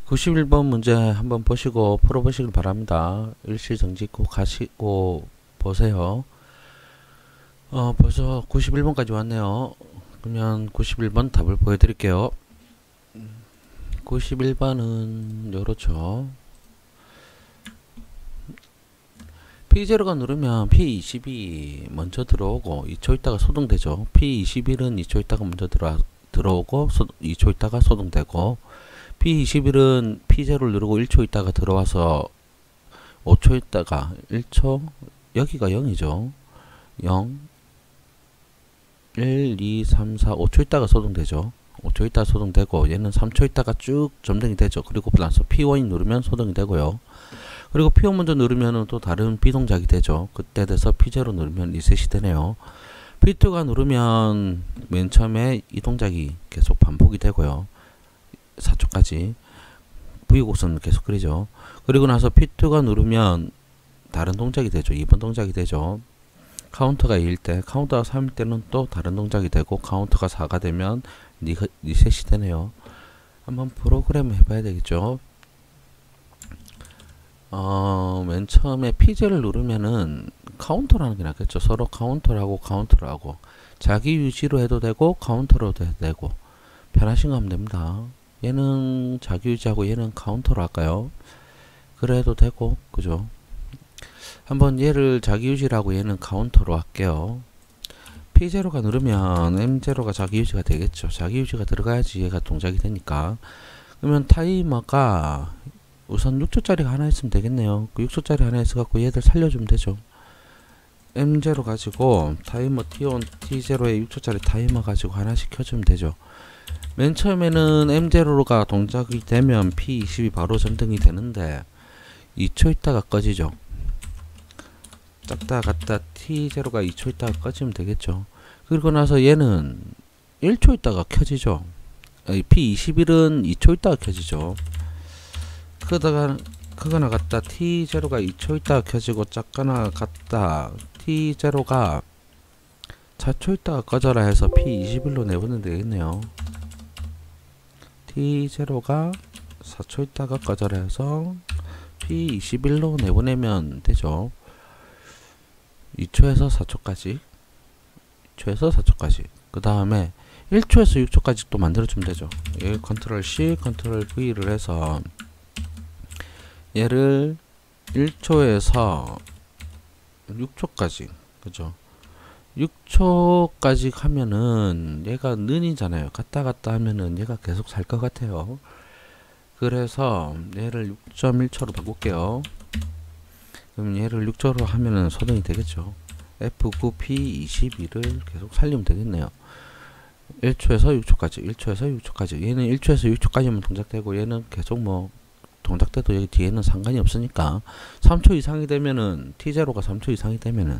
91번 문제 한번 보시고 풀어보시길 바랍니다. 일시정지 꼭 하시고 보세요. 벌써 91번까지 왔네요. 그러면 91번 답을 보여드릴게요. 91번은 요렇죠. P0가 누르면 P20이 먼저 들어오고 2초 있다가 소등되죠. P21은 2초 있다가 먼저 들어오고 2초 있다가 소등되고, P21은 P0를 누르고 1초 있다가 들어와서 5초 있다가 1초, 여기가 0이죠. 0, 1, 2, 3, 4, 5초 있다가 소등되죠. 5초 있다가 소등되고, 얘는 3초 있다가 쭉 점등이 되죠. 그리고 나서 P1이 누르면 소등이 되고요. 그리고 P1 먼저 누르면 또 다른 비동작이 되죠. 그때 돼서 P0 누르면 리셋이 되네요. P2가 누르면 맨 처음에 이 동작이 계속 반복이 되고요. 4초까지 V곡선을 계속 그리죠. 그리고 나서 P2가 누르면 다른 동작이 되죠. 2번 동작이 되죠. 카운터가 2일 때, 카운터가 3일 때는 또 다른 동작이 되고, 카운터가 4가 되면 리셋이 되네요. 한번 프로그램 해봐야 되겠죠. 맨 처음에 P0를 누르면은 카운터라는 게 낫겠죠. 서로 카운터라고 카운터라고 자기 유지로 해도 되고 카운터로 해도 되고 편하신 거 하면 됩니다. 얘는 자기 유지하고 얘는 카운터로 할까요? 그래도 되고, 그죠? 한번 얘를 자기 유지라고 얘는 카운터로 할게요. P0가 누르면 M0가 자기 유지가 되겠죠. 자기 유지가 들어가야지 얘가 동작이 되니까. 그러면 타이머가 우선 6초짜리가 하나 있으면 되겠네요. 그 6초짜리 하나 있어갖고 얘들 살려주면 되죠. M0 가지고 타이머 T1, T0에 6초짜리 타이머 가지고 하나씩 켜주면 되죠. 맨 처음에는 M0가 동작이 되면 P20이 바로 전등이 되는데 2초 있다가 꺼지죠. 짝다 갔다 T0가 2초 있다가 꺼지면 되겠죠. 그리고 나서 얘는 1초 있다가 켜지죠. P21은 2초 있다가 켜지죠. 크거나 같다 T0가 2초 있다가 켜지고, 작거나 같다 T0가 4초 있다가 꺼져라 해서 P21로 내보내면 되겠네요. T0가 4초 있다가 꺼져라 해서 P21로 내보내면 되죠. 2초에서 4초까지 2초에서 4초까지 그 다음에 1초에서 6초까지 또 만들어주면 되죠. 여기 컨트롤 C, 컨트롤 V를 해서 얘를 1초에서 6초까지, 그죠? 6초까지 하면은 얘가 는이잖아요. 갔다 갔다 하면은 얘가 계속 살 것 같아요. 그래서 얘를 6.1초로 바꿀게요. 그럼 얘를 6초로 하면은 소등이 되겠죠. F9P22를 계속 살리면 되겠네요. 1초에서 6초까지 1초에서 6초까지 얘는 1초에서 6초까지만 동작되고, 얘는 계속 뭐 동작돼도 여기 뒤에는 상관이 없으니까 3초 이상이 되면은 T0가 3초 이상이 되면은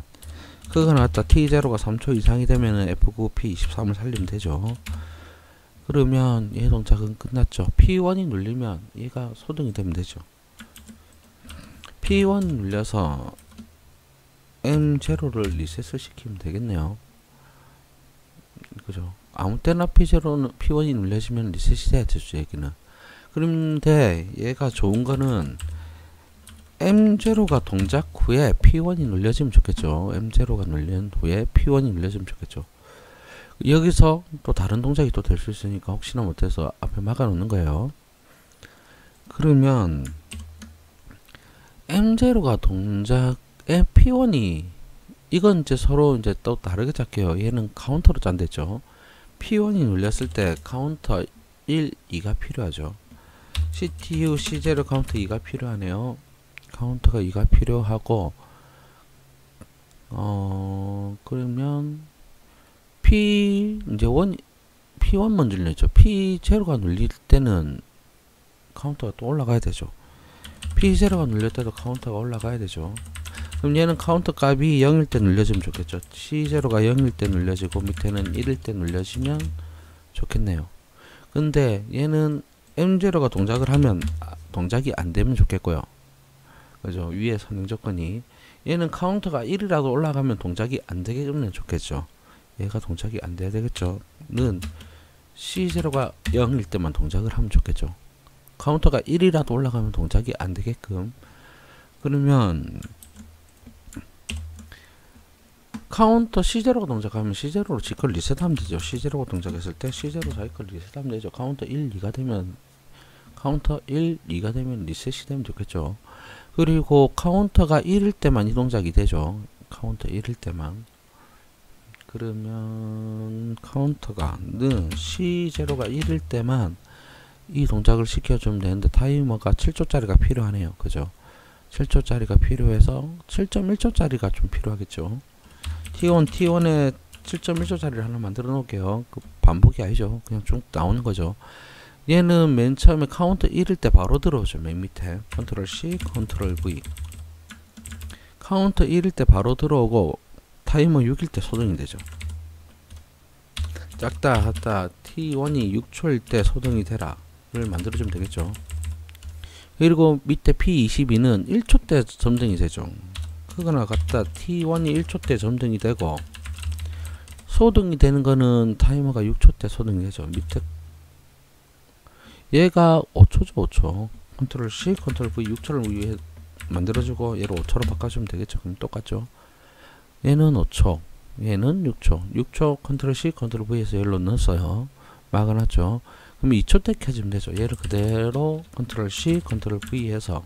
그거 나왔다 T0가 3초 이상이 되면은 F9P23을 살리면 되죠. 그러면 얘 동작은 끝났죠. P1이 눌리면 얘가 소등이 되면 되죠. P1 눌려서 M0를 리셋을 시키면 되겠네요. 그죠? 아무 때나 P1이 눌려지면 리셋이 돼야 되죠, 얘기는. 그런데 얘가 좋은 거는 M0가 동작 후에 P1이 눌려지면 좋겠죠. M0가 눌린 후에 P1이 눌려지면 좋겠죠. 여기서 또 다른 동작이 또 될 수 있으니까 혹시나 못해서 앞에 막아 놓는 거예요. 그러면 M0가 동작에 P1이, 이건 이제 서로 이제 또 다르게 잡게요. 얘는 카운터로 짠댔죠. P1이 눌렸을 때 카운터 1, 2가 필요하죠. CTU C0 카운터 2가 필요하네요. 카운터가 2가 필요하고, 그러면 P1 먼저 눌렸죠. P0가 눌릴 때는 카운터가 또 올라가야 되죠. P0가 눌릴 때도 카운터가 올라가야 되죠. 그럼 얘는 카운터 값이 0일 때 눌려지면 좋겠죠. C0가 0일 때 눌려지고 밑에는 1일 때 눌려지면 좋겠네요. 근데 얘는 M0가 동작을 하면 동작이 안 되면 좋겠고요. 그죠? 위에 선행 조건이, 얘는 카운터가 1이라도 올라가면 동작이 안 되게 되면 좋겠죠. 얘가 동작이 안 돼야 되겠죠. 는 C0가 0일 때만 동작을 하면 좋겠죠. 카운터가 1이라도 올라가면 동작이 안 되게끔. 그러면 카운터 C0가 동작하면 C0로 지컬 리셋하면 되죠. C0가 동작했을 때 C0 자기컬 리셋하면 되죠. 카운터 1, 2가 되면 카운터 1, 2가 되면 리셋이 되면 좋겠죠. 그리고 카운터가 1일 때만 이 동작이 되죠. 카운터 1일 때만. 그러면 카운터가 는 C0가 1일 때만 이 동작을 시켜주면 되는데 타이머가 7초짜리가 필요하네요. 그죠? 7초짜리가 필요해서 7.1초짜리가 좀 필요하겠죠. T1에 7.1초짜리를 하나 만들어 놓을게요. 그 반복이 아니죠. 그냥 쭉 나오는 거죠. 얘는 맨 처음에 카운터 1일 때 바로 들어오죠. 맨 밑에 컨트롤 C, 컨트롤 V. 카운터 1일 때 바로 들어오고 타이머 6일 때 소등이 되죠. 작다 하다 T1이 6초일 때 소등이 되라 를 만들어주면 되겠죠. 그리고 밑에 P22는 1초 때 점등이 되죠. 그거나 같다 T1이 1초 때 점등이 되고 소등이 되는 거는 타이머가 6초 때 소등이 되죠. 밑에 얘가 5초죠. 5초. 컨트롤 C, 컨트롤 V 6초를 위해 만들어주고 얘를 5초로 바꿔주면 되겠죠. 그럼 똑같죠. 얘는 5초, 얘는 6초. 6초 컨트롤 C, 컨트롤 V에서 얘를 넣었어요. 막아놨죠. 그럼 2초 때 켜주면 되죠. 얘를 그대로 컨트롤 C, 컨트롤 V 해서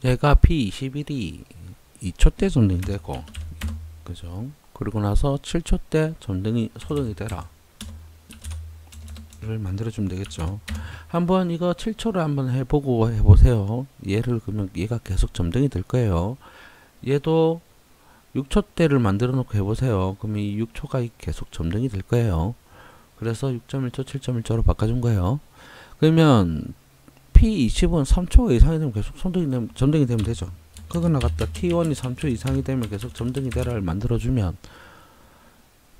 얘가 P21이 2초 때 점등이 되고, 그죠? 그리고 나서 7초 때 소등이 되라 를 만들어주면 되겠죠. 한번 이거 7초를 한번 해보고 해보세요. 얘를 그러면 얘가 계속 점등이 될 거예요. 얘도 6초 때를 만들어 놓고 해보세요. 그럼 이 6초가 계속 점등이 될 거예요. 그래서 6.1초, 7.1초로 바꿔준 거예요. 그러면 P20은 3초 이상이 되면 계속 점등이 되면 되죠. 그거나 같다 T1이 3초 이상이 되면 계속 점등이 되라를 만들어주면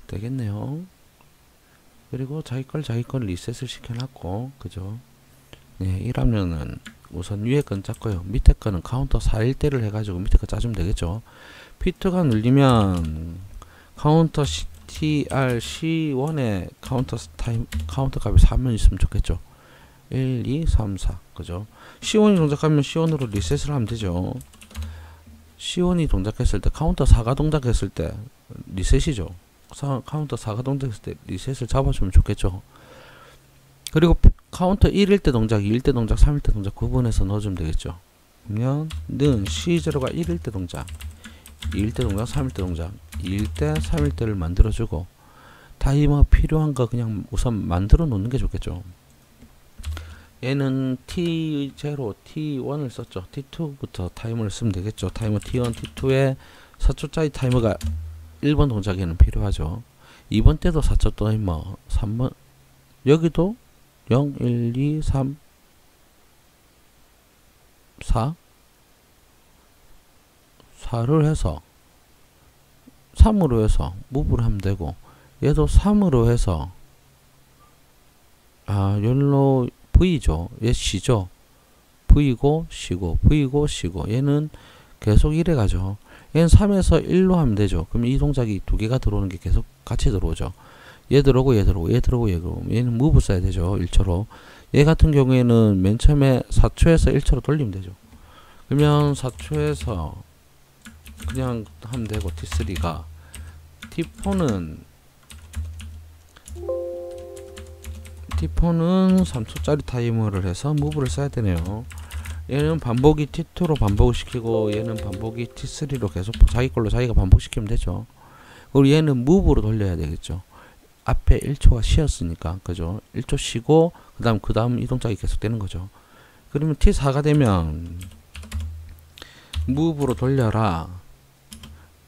되겠네요. 그리고 자기 걸 리셋을 시켜놨고, 그죠? 네, 이러면은 우선 위에 건 짰고요. 밑에 거는 카운터 4일 때를 해가지고 밑에 거 짜주면 되겠죠. P2가 눌리면 카운터 TRC1에 카운터 값이 3면 있으면 좋겠죠. 1, 2, 3, 4. 그죠? C1이 동작하면 C1으로 리셋을 하면 되죠. C1이 동작했을 때, 카운터 4가 동작했을 때 리셋이죠. 카운터 4가 동작했을 때 리셋을 잡아주면 좋겠죠. 그리고 카운터 1일 때 동작, 2일 때 동작, 3일 때 동작 구분해서 넣어주면 되겠죠. 그러면 는 C0가 1일 때 동작, 2일 때 동작, 3일 때 동작, 2일 때, 3일 때를 만들어주고 타이머 필요한 거 그냥 우선 만들어 놓는 게 좋겠죠. 얘는 T0, T1을 썼죠. T2부터 타이머를 쓰면 되겠죠. 타이머 T1, T2에 4초짜리 타이머가 1번 동작에는 필요하죠. 2번 때도 4초 타이머, 3번 여기도 0, 1, 2, 3, 4를 해서 3으로 해서 무브를 하면 되고, 얘도 3으로 해서 열로 V죠. 얘 C죠. V고 C고 V고 C고 얘는 계속 이래 가죠. 얘는 3에서 1로 하면 되죠. 그럼 이 동작이 두 개가 들어오는 게 계속 같이 들어오죠. 얘 들어오고 얘 들어오고 얘 들어오고 얘 들어오고 얘는 무브 써야 되죠. 1초로. 얘 같은 경우에는 맨 처음에 4초에서 1초로 돌리면 되죠. 그러면 4초에서 그냥 하면 되고, T3가 T4는 3초짜리 타이머를 해서 무브를 써야 되네요. 얘는 반복이 T2로 반복을 시키고 얘는 반복이 T3로 계속 자기 걸로 자기가 반복시키면 되죠. 그리고 얘는 무브로 돌려야 되겠죠. 앞에 1초가 쉬었으니까, 그죠? 1초 쉬고 그 다음 이 동작이 계속 되는 거죠. 그러면 T4가 되면 무브로 돌려라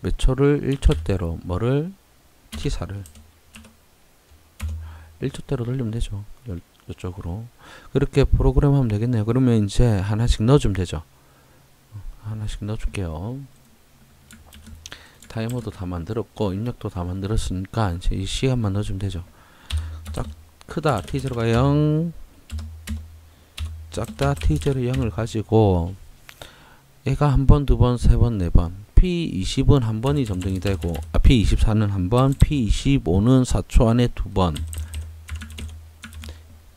몇 초를 1초대로 뭐를 T4를 1초대로 돌리면 되죠. 이쪽으로 그렇게 프로그램 하면 되겠네요. 그러면 이제 하나씩 넣어주면 되죠. 하나씩 넣어줄게요. 타이머도 다 만들었고 입력도 다 만들었으니까 이제 이 시간만 넣어주면 되죠. 짝 크다 T0가 0, 작다 T0 0을 가지고 얘가 한 번, 두 번, 세 번, 네 번 P20은 한 번이 점등이 되고, P24는 한 번, P25는 4초 안에 두 번,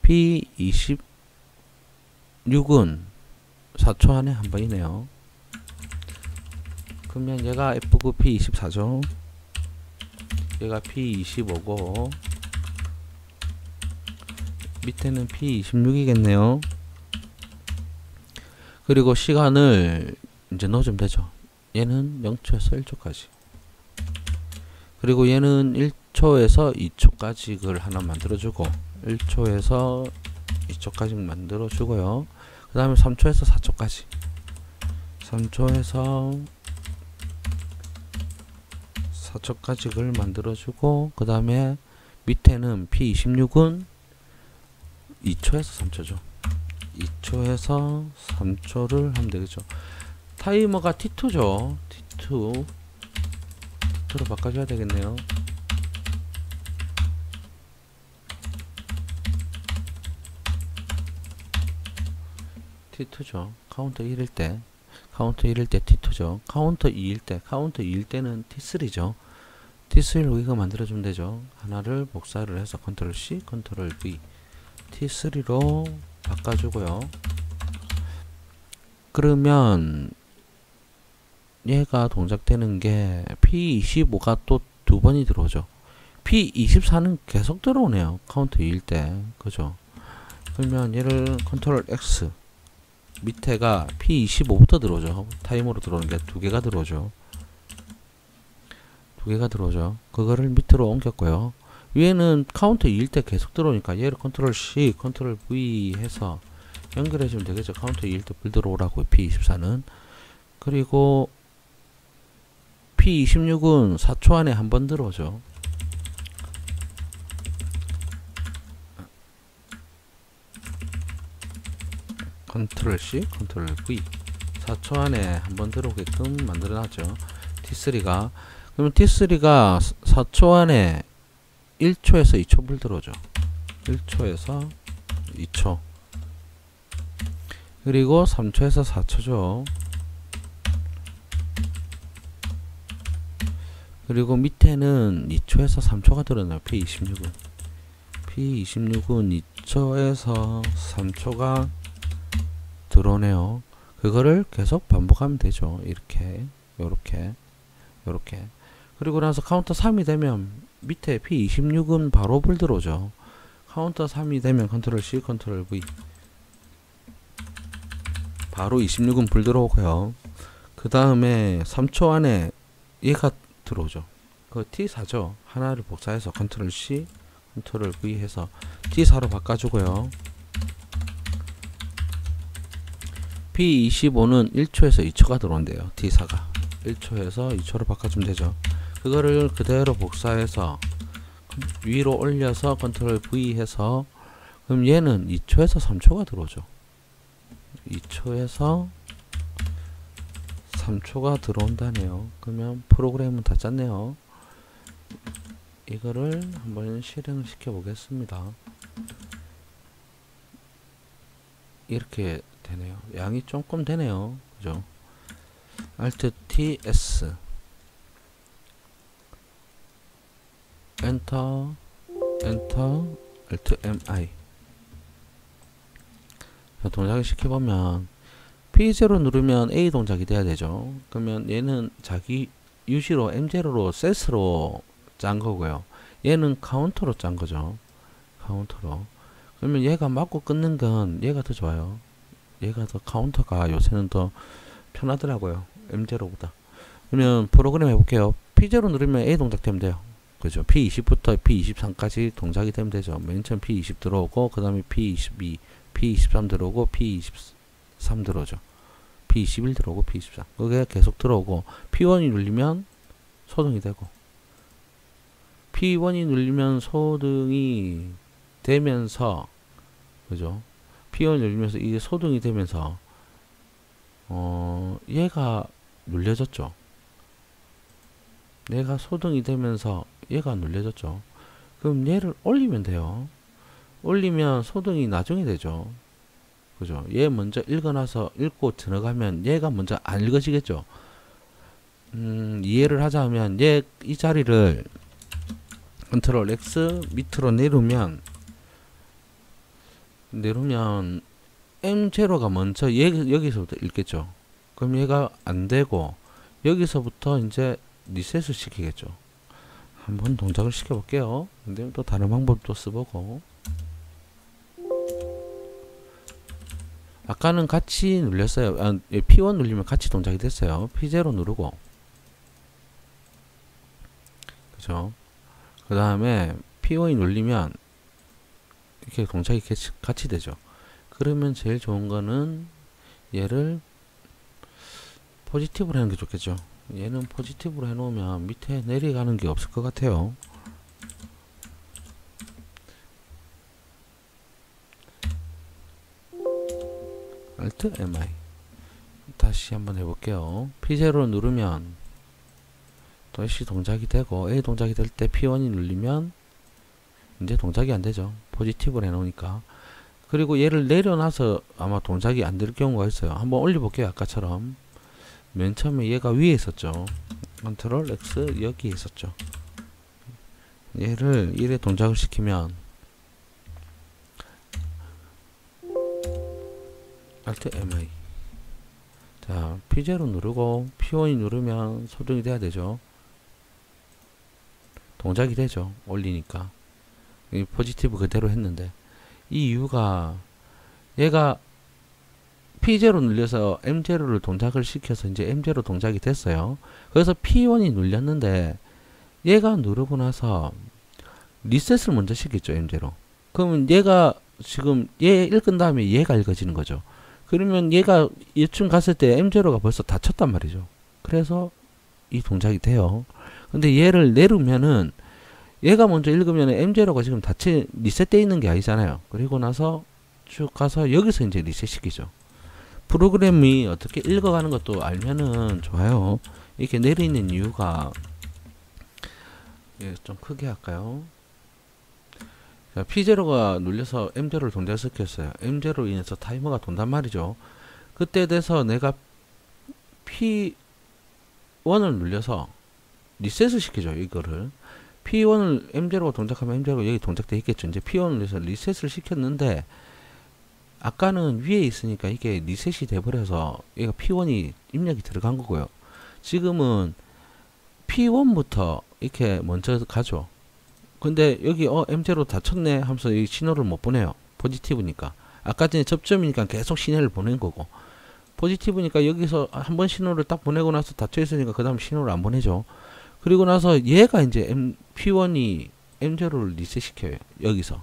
P26은 4초 안에 한 번이네요. 그러면 얘가 F9 P24죠. 얘가 P25고, 밑에는 P26이겠네요. 그리고 시간을 이제 넣어주면 되죠. 얘는 0초에서 1초까지. 그리고 얘는 1초에서 2초까지 그걸 하나 만들어주고, 1초에서 2초까지 만들어주고요. 그 다음에 3초에서 4초까지. 3초에서 4초까지 그걸 만들어주고, 그 다음에 밑에는 P26은 2초에서 3초죠. 2초에서 3초를 하면 되겠죠. 타이머가 T2죠. T2로 바꿔줘야 되겠네요. T2죠. 카운터 1일 때 T2죠. 카운터 2일 때는 T3죠. T3로 이거 만들어주면 되죠. 하나를 복사를 해서 컨트롤 C, 컨트롤 V, T3로 바꿔주고요. 그러면 얘가 동작되는 게 P25가 또 두 번이 들어오죠. P24는 계속 들어오네요. 카운터 2일 때. 그죠? 그러면 얘를 컨트롤 X, 밑에가 P25부터 들어오죠. 타이머로 들어오는 게 두 개가 들어오죠. 두 개가 들어오죠. 그거를 밑으로 옮겼고요. 위에는 카운터 2일 때 계속 들어오니까 얘를 컨트롤 C, 컨트롤 V 해서 연결해주면 되겠죠. 카운터 2일 때 불 들어오라고 P24는. 그리고 P26은 4초 안에 한 번 들어오죠. 컨트롤 C, 컨트롤 V. 4초 안에 한 번 들어오게끔 만들어놨죠. T3가. 그러면 T3가 4초 안에 1초에서 2초 불 들어오죠. 1초에서 2초. 그리고 3초에서 4초죠. 그리고 밑에는 2초에서 3초가 들어오네요. P26은. P26은 2초에서 3초가 들어오네요. 그거를 계속 반복하면 되죠. 이렇게, 요렇게, 요렇게. 그리고 나서 카운터 3이 되면 밑에 P26은 바로 불 들어오죠. 카운터 3이 되면 컨트롤 C, 컨트롤 V. 바로 26은 불 들어오고요. 그 다음에 3초 안에 얘가 들어오죠. 그 T4죠. 하나를 복사해서 컨트롤 C, 컨트롤 V 해서 T4로 바꿔주고요. P25는 1초에서 2초가 들어온대요. T4가 1초에서 2초로 바꿔주면 되죠. 그거를 그대로 복사해서 위로 올려서 컨트롤 V 해서, 그럼 얘는 2초에서 3초가 들어오죠. 2초에서 3초가 들어온다네요. 그러면 프로그램은 다 짰네요. 이거를 한번 실행을 시켜 보겠습니다. 이렇게 되네요. 양이 조금 되네요. 그죠? Alt T S 엔터 엔터 Alt M I. 동작을 시켜보면 P0 누르면 A 동작이 돼야 되죠. 그러면 얘는 자기 유지로 M0로 셋으로 짠 거고요. 얘는 카운터로 짠 거죠. 카운터로. 그러면 얘가 맞고 끊는 건 얘가 더 좋아요. 얘가 더 카운터가 요새는 더 편하더라고요. M0보다. 그러면 프로그램 해볼게요. P0 누르면 A 동작 되면 돼요. 그죠? P20부터 P23까지 동작이 되면 되죠. 맨 처음 P20 들어오고, 그 다음에 P22, P23 들어오고, P23 들어오죠. P21 들어오고, P24. 그게 계속 들어오고, P1이 눌리면 소등이 되고, P1이 눌리면 소등이 되면서, 그죠? P1이 눌리면서 이게 소등이 되면서, 얘가 눌려졌죠. 얘가 소등이 되면서 얘가 눌려졌죠. 그럼 얘를 올리면 돼요. 올리면 소등이 나중에 되죠. 그죠? 얘 먼저 읽어놔서 읽고 들어가면 얘가 먼저 안 읽어지겠죠. 이해를 하자면 이 자리를 컨트롤 X 밑으로 내려면 M0가 먼저 여기서부터 읽겠죠. 그럼 얘가 안 되고 여기서부터 이제 리셋을 시키겠죠. 한번 동작을 시켜 볼게요. 근데 또 다른 방법도 써보고, 아까는 같이 눌렸어요. P1 눌리면 같이 동작이 됐어요. P0 누르고, 그죠? 그 다음에 P1이 눌리면 이렇게 동작이 같이 되죠. 그러면 제일 좋은 거는 얘를 포지티브로 하는 게 좋겠죠. 얘는 포지티브로 해놓으면 밑에 내려가는 게 없을 것 같아요. Alt MI 다시 한번 해볼게요. P0 누르면 다시 동작이 되고, A 동작이 될 때 P1이 눌리면 이제 동작이 안 되죠. 포지티브로 해놓으니까. 그리고 얘를 내려놔서 아마 동작이 안 될 경우가 있어요. 한번 올려볼게요. 아까처럼 맨 처음에 얘가 위에 있었죠. 컨트롤 X 여기에 있었죠. 얘를 이래 동작을 시키면 Alt MI, 자 P0 누르고 P1이 누르면 소등이 돼야 되죠. 동작이 되죠. 올리니까. 이 포지티브 그대로 했는데, 이 이유가 얘가 P0 눌려서 M0를 동작을 시켜서 이제 M0 동작이 됐어요. 그래서 P1이 눌렸는데 얘가 누르고 나서 리셋을 먼저 시켰죠. M0. 그러면 얘가 지금 얘 읽은 다음에 얘가 읽어지는 거죠. 그러면 얘가 이쯤 갔을 때 M0가 벌써 닫혔단 말이죠. 그래서 이 동작이 돼요. 근데 얘를 내리면은 얘가 먼저 읽으면 M0가 지금 리셋되어 있는 게 아니잖아요. 그리고 나서 쭉 가서 여기서 이제 리셋 시키죠. 프로그램이 어떻게 읽어가는 것도 알면은 좋아요. 이렇게 내리는 이유가, 예, 좀 크게 할까요? 자, P0가 눌려서 M0를 동작시켰어요. M0로 인해서 타이머가 돈단 말이죠. 그때 돼서 내가 P1을 눌려서 리셋을 시키죠. 이거를 P1을 M0가 동작하면 M0가 여기 동작돼 있겠죠. 이제 P1을 눌려서 리셋을 시켰는데, 아까는 위에 있으니까 이게 리셋이 돼버려서 얘가 P1이 입력이 들어간 거고요. 지금은 P1부터 이렇게 먼저 가죠. 근데 여기 M0 닫혔네 하면서 이 신호를 못 보내요. 포지티브니까. 아까 전에 접점이니까 계속 신호를 보낸 거고, 포지티브니까 여기서 한번 신호를 딱 보내고 나서 닫혀 있으니까 그 다음 신호를 안 보내죠. 그리고 나서 얘가 이제 P1이 M0를 리셋 시켜요. 여기서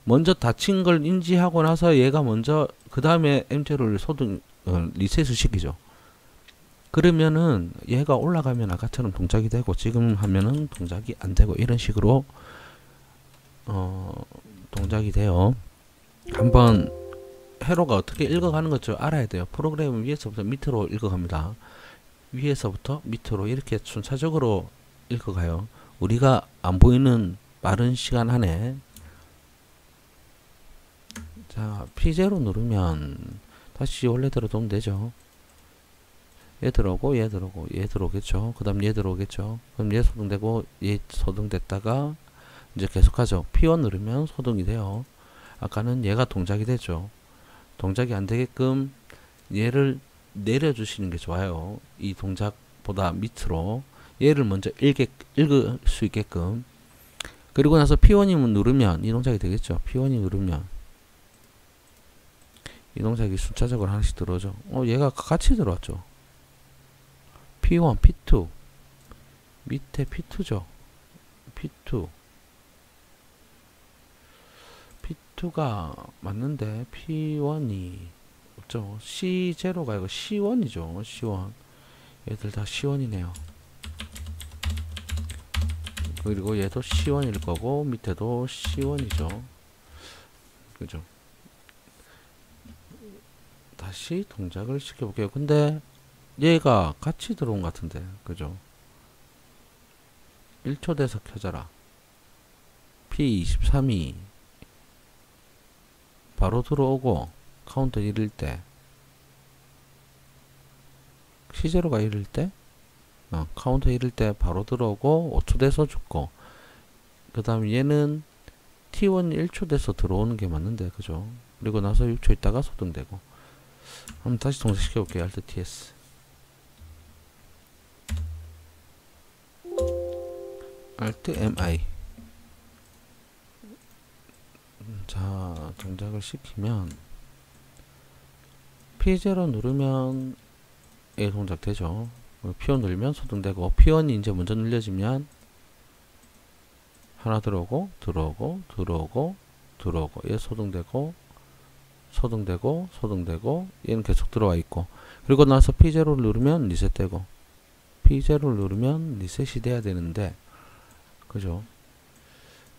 먼저 닫힌 걸 인지하고 나서 얘가 먼저 그 다음에 M0를 리셋을 시키죠. 그러면은 얘가 올라가면 아까처럼 동작이 되고, 지금 하면은 동작이 안 되고, 이런 식으로 동작이 돼요. 한번 회로가 어떻게 읽어가는 것 좀 알아야 돼요. 프로그램은 위에서부터 밑으로 읽어갑니다. 위에서부터 밑으로 이렇게 순차적으로 읽어가요. 우리가 안 보이는 빠른 시간 안에. 자, P0 누르면 다시 원래대로 도면 되죠. 얘 들어오고 얘 들어오고 얘 들어오겠죠. 그 다음 얘 들어오겠죠. 그럼 얘 소등되고 얘 소등됐다가 이제 계속하죠. P1 누르면 소등이 돼요. 아까는 얘가 동작이 되죠. 동작이 안 되게끔 얘를 내려주시는 게 좋아요. 이 동작보다 밑으로 얘를 먼저 읽을 수 있게끔. 그리고 나서 P1이 누르면 이 동작이 되겠죠. P1이 누르면 이 동작이 순차적으로 하나씩 들어오죠. 얘가 같이 들어왔죠. P1, P2 밑에 P2죠. P2 P2가 맞는데 P1이 없죠. C0가 아니고 C1이죠. C1. 얘들 다 C1이네요. 그리고 얘도 C1일 거고 밑에도 C1이죠. 그죠? 다시 동작을 시켜볼게요. 근데 얘가 같이 들어온 것 같은데, 그죠? 1초 돼서 켜져라. P23이 바로 들어오고 카운터 1일 때, C0가 1일 때 카운터 1일 때 바로 들어오고 5초 돼서 죽고, 그 다음에 얘는 T1 1초 돼서 들어오는 게 맞는데, 그죠? 그리고 나서 6초 있다가 소등되고. 한번 다시 동작시켜 볼게요. Alt TS. Alt MI. 자, 동작을 시키면 P0 누르면 A 동작 되죠. P1 누르면 소등되고, P1이 이제 먼저 눌려지면 하나 들어오고 들어오고 들어오고 들어오고, 얘 소등되고 소등되고 소등되고, 얘는 계속 들어와 있고, 그리고 나서 P0를 누르면 리셋되고, P0를 누르면 리셋이 돼야 되는데, 그죠?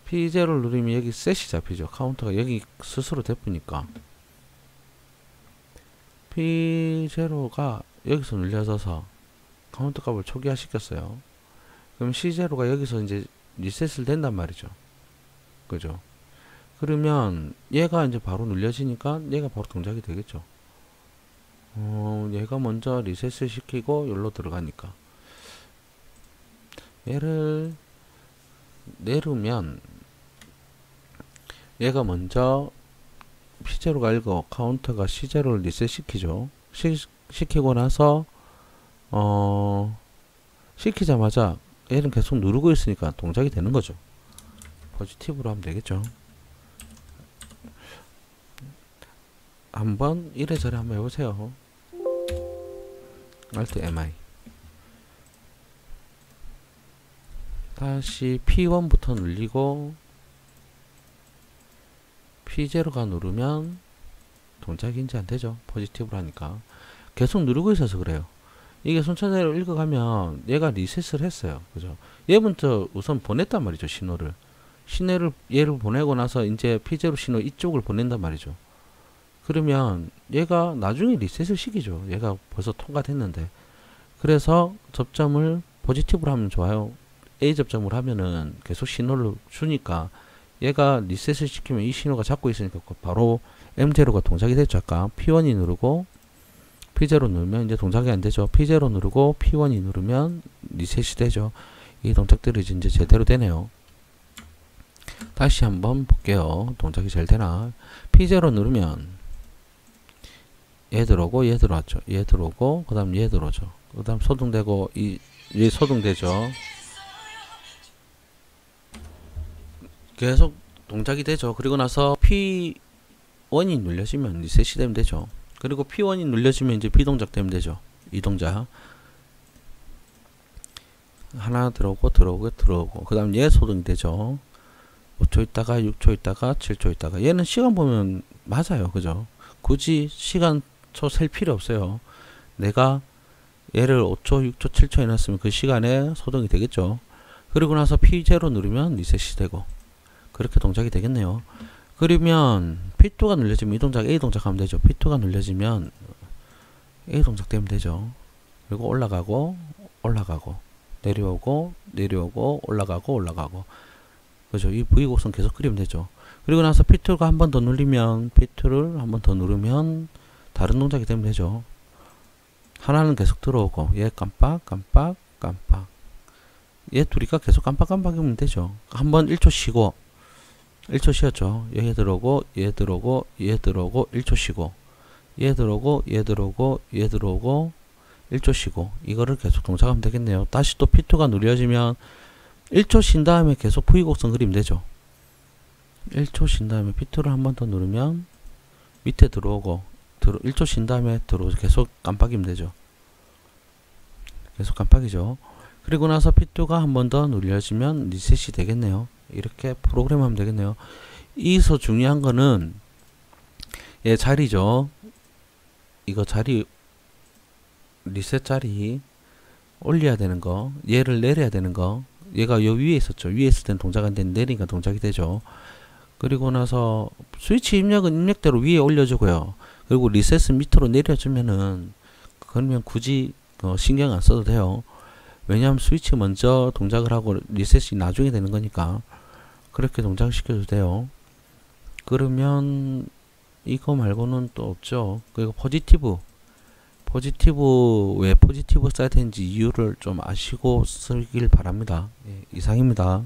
P0를 누르면 여기 셋이 잡히죠. 카운터가 여기 스스로 대프니까. P0가 여기서 눌려져서 카운터 값을 초기화 시켰어요. 그럼 C0가 여기서 이제 리셋을 된단 말이죠. 그죠? 그러면 얘가 이제 바로 눌려지니까 얘가 바로 동작이 되겠죠. 얘가 먼저 리셋을 시키고 여기로 들어가니까, 얘를 내르면 얘가 먼저 P0가 읽어 카운터가 C0를 리셋 시키죠. 시키고 나서 시키자마자 얘는 계속 누르고 있으니까 동작이 되는 거죠. 포지티브로 하면 되겠죠. 한번 이래저래 한번 해보세요. Alt MI. 다시 P1부터 눌리고 P0가 누르면 동작이 이제 안 되죠. 포지티브로 하니까. 계속 누르고 있어서 그래요. 이게 순차적으로 읽어가면 얘가 리셋을 했어요. 그죠? 얘부터 우선 보냈단 말이죠. 신호를 얘를 보내고 나서 이제 P0 신호 이쪽을 보낸단 말이죠. 그러면 얘가 나중에 리셋을 시키죠. 얘가 벌써 통과됐는데. 그래서 접점을 포지티브로 하면 좋아요. A 접점을 하면은 계속 신호를 주니까, 얘가 리셋을 시키면 이 신호가 잡고 있으니까 바로 M0가 동작이 됐죠. 아까 P1이 누르고 P0 누르면 이제 동작이 안 되죠. P0 누르고 P1이 누르면 리셋이 되죠. 이 동작들이 이제 제대로 되네요. 다시 한번 볼게요. 동작이 잘 되나. P0 누르면 얘 들어오고 얘 들어왔죠. 얘 들어오고 그 다음 얘 들어오죠. 그 다음 소등되고 얘 소등되죠. 계속 동작이 되죠. 그리고 나서 P1이 눌려지면 리셋이 되면 되죠. 그리고 P1이 눌려지면 이제 B동작 되면 되죠. 이 동작. 하나 들어오고 들어오고 들어오고, 그 다음 얘 소등이 되죠. 5초 있다가 6초 있다가 7초 있다가. 얘는 시간 보면 맞아요. 그죠? 굳이 시간 초 셀 필요 없어요. 내가 얘를 5초, 6초, 7초 해놨으면 그 시간에 소등이 되겠죠. 그리고 나서 P0 누르면 리셋이 되고, 그렇게 동작이 되겠네요. 그러면 P2가 눌려지면 이 동작 A 동작 하면 되죠. P2가 눌려지면 A 동작 되면 되죠. 그리고 올라가고 올라가고 내려오고 내려오고 올라가고 올라가고, 그죠? 이 V 곡선 계속 그리면 되죠. 그리고 나서 P2가 한 번 더 눌리면, P2를 한 번 더 누르면 다른 동작이 되면 되죠. 하나는 계속 들어오고 얘 깜빡 깜빡 깜빡, 얘 둘이가 계속 깜빡깜빡이면 되죠. 한번 1초 쉬고 1초 쉬었죠. 얘 들어오고 얘 들어오고 얘 들어오고 1초 쉬고, 얘 들어오고 얘 들어오고 얘 들어오고 1초 쉬고, 이거를 계속 동작하면 되겠네요. 다시 또 P2가 눌려지면 1초 쉰 다음에 계속 V곡선 그리면 되죠. 1초 쉰 다음에 P2를 한 번 더 누르면 밑에 들어오고 1초 쉰 다음에 들어오고 계속 깜빡이면 되죠. 계속 깜빡이죠. 그리고 나서 P2가 한 번 더 눌려지면 리셋이 되겠네요. 이렇게 프로그램하면 되겠네요. 여기서 중요한 거는 얘 자리죠. 이거 자리, 리셋 자리 올려야 되는 거, 얘를 내려야 되는 거. 얘가 요 위에 있었죠. 위에 있을 땐 동작 안 되는데 내리니까 동작이 되죠. 그리고 나서 스위치 입력은 입력대로 위에 올려주고요. 그리고 리셋은 밑으로 내려주면은, 그러면 굳이 신경 안 써도 돼요. 왜냐하면 스위치 먼저 동작을 하고 리셋이 나중에 되는 거니까 그렇게 동작을 시켜도 돼요. 그러면 이거 말고는 또 없죠. 그리고 포지티브 포지티브 왜 포지티브 써야 되는지 이유를 좀 아시고 쓰길 바랍니다. 예, 이상입니다.